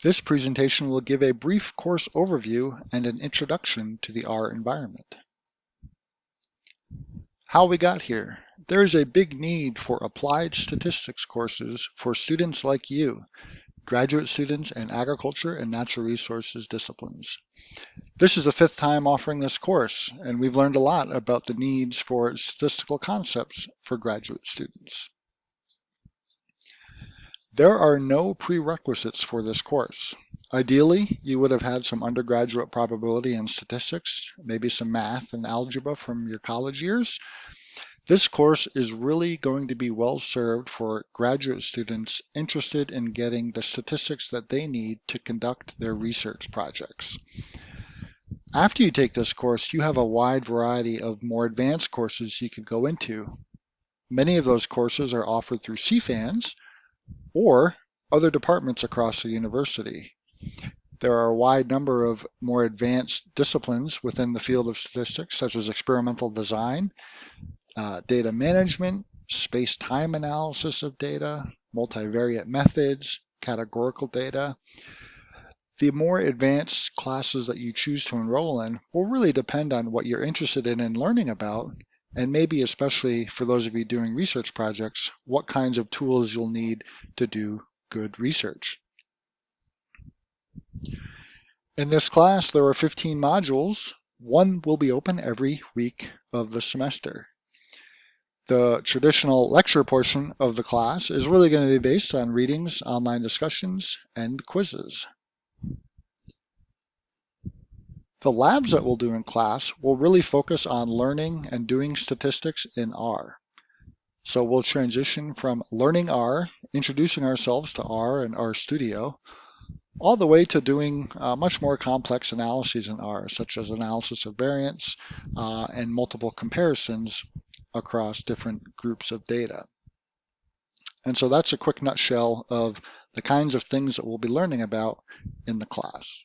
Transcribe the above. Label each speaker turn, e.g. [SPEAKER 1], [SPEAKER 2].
[SPEAKER 1] This presentation will give a brief course overview and an introduction to the R environment. How we got here. There is a big need for applied statistics courses for students like you, graduate students in agriculture and natural resources disciplines. This is the 5th time offering this course, and we've learned a lot about the needs for statistical concepts for graduate students. There are no prerequisites for this course. Ideally, you would have had some undergraduate probability and statistics, maybe some math and algebra from your college years. This course is really going to be well served for graduate students interested in getting the statistics that they need to conduct their research projects. After you take this course, you have a wide variety of more advanced courses you could go into. Many of those courses are offered through CFANs or other departments across the university. There are a wide number of more advanced disciplines within the field of statistics, such as experimental design, data management, space-time analysis of data, multivariate methods, categorical data. The more advanced classes that you choose to enroll in will really depend on what you're interested in learning about, and maybe especially for those of you doing research projects, what kinds of tools you'll need to do good research. In this class, there are 15 modules. One will be open every week of the semester. The traditional lecture portion of the class is really going to be based on readings, online discussions, and quizzes. The labs that we'll do in class will really focus on learning and doing statistics in R. So we'll transition from learning R, introducing ourselves to R and RStudio, all the way to doing much more complex analyses in R, such as analysis of variance and multiple comparisons across different groups of data. And so that's a quick nutshell of the kinds of things that we'll be learning about in the class.